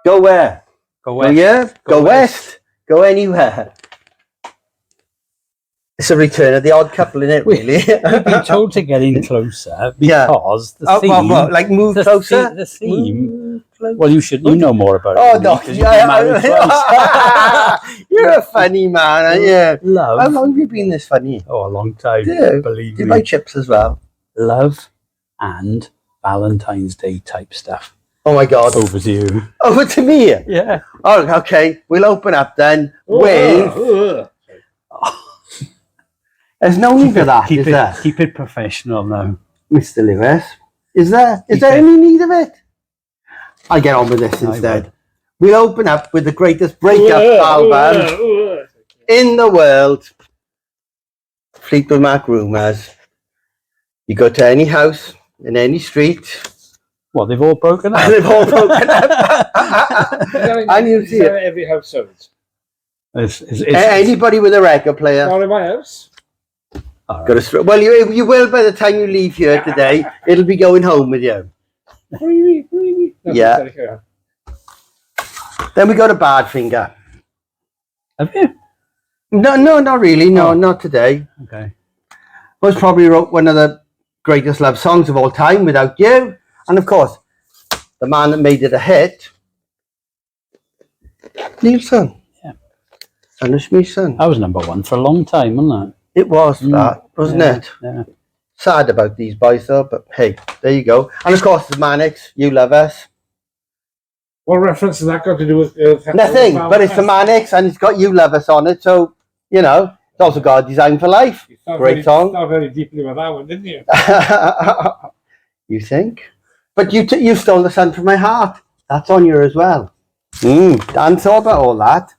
Go where? Go Go west. here? Go west? Go anywhere. It's a return of the odd couple, isn't it, really? We've been told to get in closer because the theme... like move closer? The theme... Move closer. Well, you know more about it. Oh, than me, no. 'cause you've been married twice. You're a funny man, aren't you? Love. How long have you been this funny? Oh, a long time. Do Believe you me. buy chips as well? Love and Valentine's Day type stuff. Oh my God. Over to you. Over to me? Yeah. Oh, okay. We'll open up then with... There's no need for that, is there? Keep it professional now. Mr. Lewis. Is there any need of it? I'll get on with this instead. We'll open up with the greatest breakup album in the world. Fleetwood Mac Rumours. You go to any house in any street. Well, they've all broken up. They've all broken up. And you see it. Every house sold. Anybody with a record player. Not in my house. Right. Well, you will by the time you leave here today. It'll be going home with you. Yeah. Then we go to Badfinger. Have you? No, not really. No, not today. Okay. Was probably wrote one of the greatest love songs of all time, Without You. And of course, the man that made it a hit, Neilson. Yeah. Punish Me, Son. That was number one for a long time, wasn't it? It was that, wasn't it? Yeah. Sad about these boys though, but hey, there you go. And of course, the Manics, You Love Us. What reference has that got to do with... Nothing, but it's the Manics and it's got You Love Us on it, so, you know, it's also got a Design for Life. Great song. You thought very deeply about that one, didn't you? You think? But you stole the sun from my heart. That's on you as well. Dan thought about all that.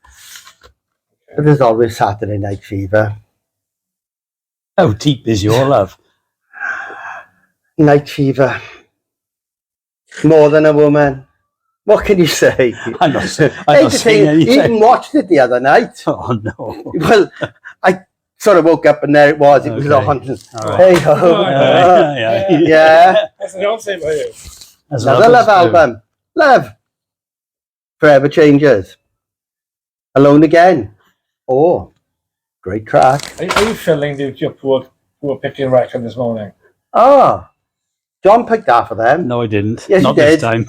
But there's always Saturday Night Fever. How deep is your love? Night Fever. More Than a Woman. What can you say? I'm not saying anything. You even watched it the other night. Oh, no. Well, I sort of woke up and there it was. It was on. Hey ho. Yeah. That's what I'll say about you. Another love album. Love. Forever Changes. Alone Again. Oh, great track. Are you feeling your poor picking record this morning? Oh, John picked half of them. No, I didn't. Yes, Not you did. this time.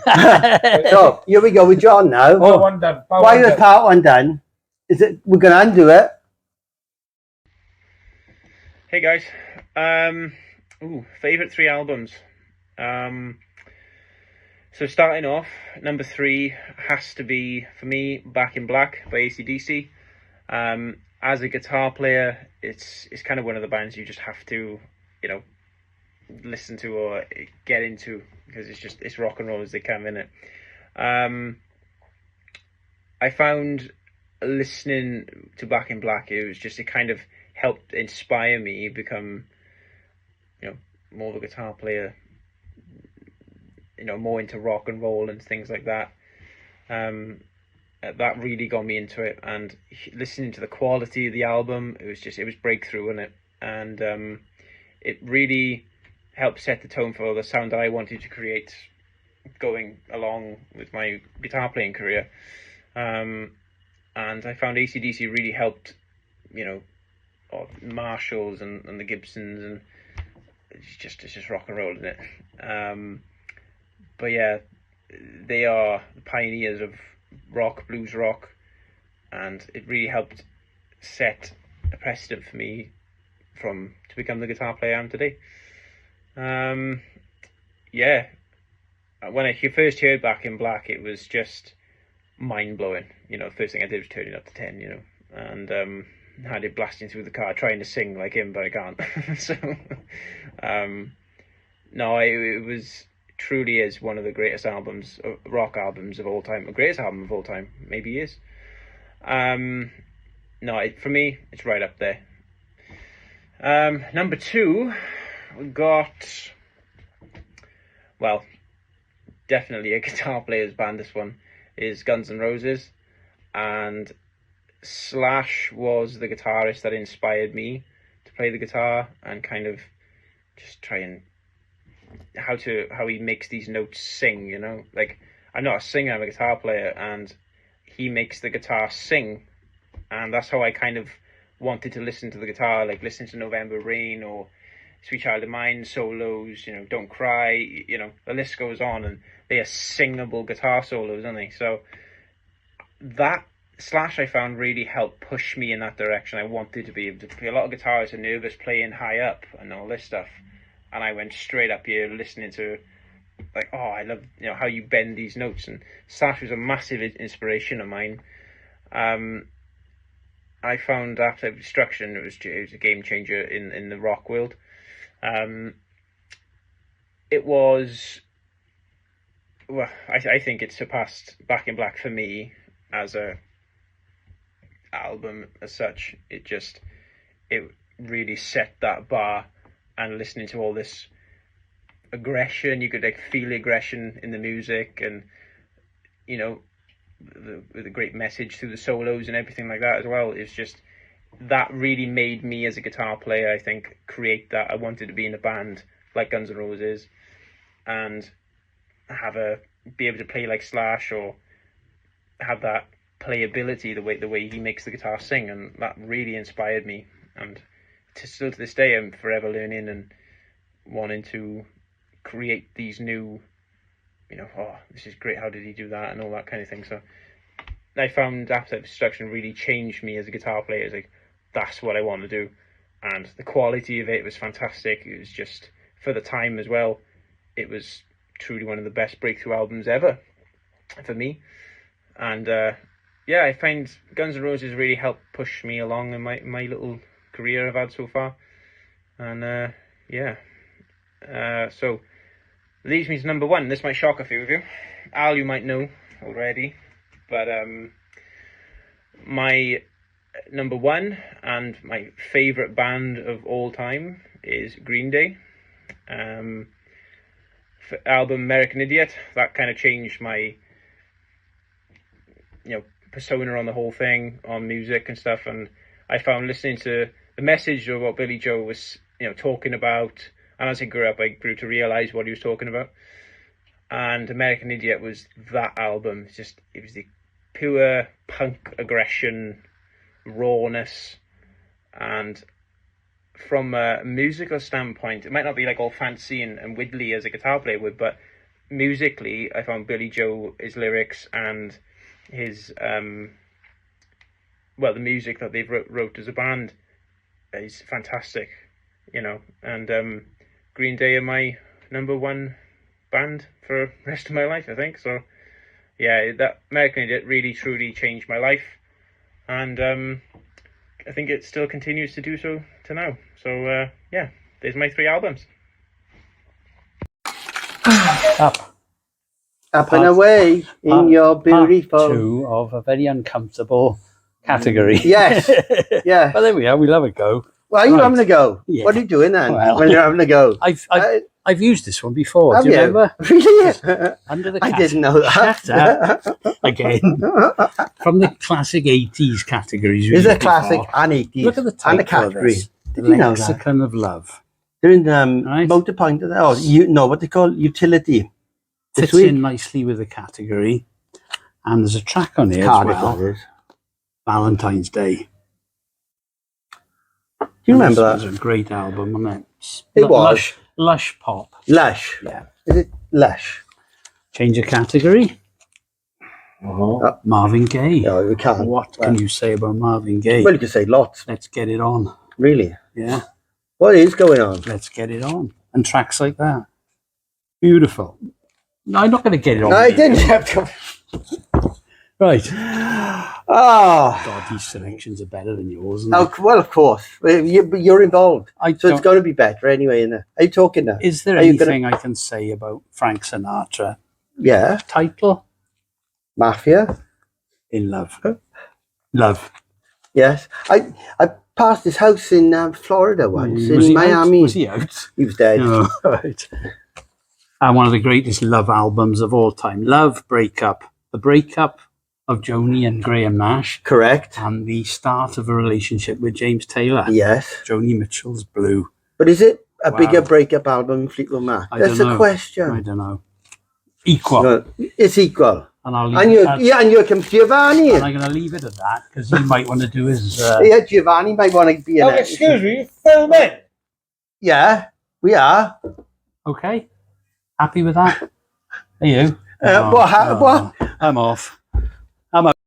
So here we go with John now. Oh, one done. Why was part one done? Is it? We're gonna undo it. Hey guys. Favorite 3 albums. So starting off, number 3 has to be for me Back in Black by AC/DC. As a guitar player, it's kind of one of the bands you just have to, listen to or get into because it's rock and roll as they come in it. I found listening to Back in Black, it kind of helped inspire me become, more of a guitar player, more into rock and roll and things like that. That really got me into it, and listening to the quality of the album, it was breakthrough in it, and it really helped set the tone for the sound that I wanted to create going along with my guitar playing career. And I found AC/DC really helped, Marshalls and the Gibsons, and it's just rock and roll, isn't it? But yeah, they are the pioneers of blues rock, and it really helped set a precedent for me to become the guitar player I am today. When I first heard Back in Black, it was just mind-blowing. First thing I did was turn it up to 10, and had it blasting through the car, trying to sing like him, but I can't. So, it truly is one of the greatest rock albums of all time. The greatest album of all time, maybe is. For me, it's right up there. Number 2, we got, definitely a guitar player's band. This one is Guns N' Roses, and Slash was the guitarist that inspired me to play the guitar and kind of just try and how he makes these notes sing. Like I'm not a singer, I'm a guitar player, and he makes the guitar sing, and that's how I kind of wanted to listen to the guitar, like listen to November Rain or Sweet Child of Mine solos, you know, Don't Cry, you know, the list goes on, and they are singable guitar solos, aren't they? So that Slash I found really helped push me in that direction. I wanted to be able to play. A lot of guitarists are nervous playing high up and all this stuff, and I went straight up here listening to, like, oh, I love, you know, how you bend these notes. And Slash was a massive inspiration of mine. I found after Destruction, it was a game changer in the rock world. It was, well, I think it surpassed Back in Black for me as a album as such. It really set that bar, and listening to all this aggression, you could like feel aggression in the music, and you know, the great message through the solos and everything like that as well. It's just, that really made me as a guitar player, I think, create that. I wanted to be in a band like Guns N' Roses and be able to play like Slash, or have that playability, the way he makes the guitar sing, and that really inspired me. And still to this day, I'm forever learning and wanting to create these new, you know, oh, this is great, how did he do that, and all that kind of thing. So I found Appetite for Destruction really changed me as a guitar player. It's like, that's what I want to do, and the quality of it was fantastic. It was just, for the time as well, it was truly one of the best breakthrough albums ever for me. And yeah, I find Guns N' Roses really helped push me along in my little career I've had so far. And yeah, so leads me to number one. This might shock a few of you. Al, you might know already, but my number one and my favourite band of all time is Green Day. Album American Idiot, that kind of changed my, you know, persona on the whole thing, on music and stuff. And I found listening to the message of what Billy Joe was, you know, talking about, and as I grew up, I grew to realise what he was talking about. And American Idiot was that album. It was the pure punk aggression, rawness, and from a musical standpoint, it might not be like all fancy and widdly as a guitar player would, but musically, I found Billy Joe, his lyrics and his the music that they've wrote as a band is fantastic, you know. And Green Day are my number one band for the rest of my life, I think. So yeah, that American Idiot really truly changed my life, and I think it still continues to do so to now. So yeah, there's my 3 albums. Up. Up and away in your beautiful. Part 2 of a very uncomfortable category. Yes, yeah. But there we are. We love a go. Well, are you Right. having a go? Yeah. What are you doing then Well, when you're having a go? I've used this one before. Have Do you you? remember? Really? Under the I didn't know that. Shut up. Again. From the classic 80s categories. we Is a used classic before. and 80s Look at the and title a of category. this. Did you know that? Lexicon of Love. They're in Right. Motor Point. Oh, what they call utility. This Fits week. in nicely with the category. And there's a track on here Cardiff, as well. that is. Valentine's Day. Do you remember This that? was a great album, wasn't it? It was. Lush pop. Lush. Yeah. Is it Lush? Change of category. Marvin Gaye. No, we can't. What can you say about Marvin Gaye? Well, you can say lots. Let's get it on. Really. Yeah, What is going on? let's get it on. And tracks like that. Beautiful. No, I'm not going to get it on. No, I with you. didn't have to. Right. Oh. God, these selections are better than yours. Isn't it? Well, of course. You're involved. I So it's don't- going to be better anyway, isn't it? Are you talking now? Is there Are you anything I can say about Frank Sinatra? Yeah. Title? Mafia. In Love. Love. Yes. I passed his house in Florida once, Was in he out? Miami. Was he out? He was dead. No, right. And one of the greatest love albums of all time. Love, Breakup. The breakup of Joni and Graham Nash. Correct. And the start of a relationship with James Taylor. Yes. Joni Mitchell's Blue. But is it a Wow. bigger breakup album than Fleetwood Mac? I That's don't a know. question. I don't know. equal. No, it's equal. And I'll leave And it you, at, yeah, and you can Giovanni. and I'm going to leave it at that because he might want to do his. Yeah, Giovanni might want to be in Oh, it. excuse me, you filming? Yeah, we are. Okay, happy with that? Are you? What? I'm off. I'm out.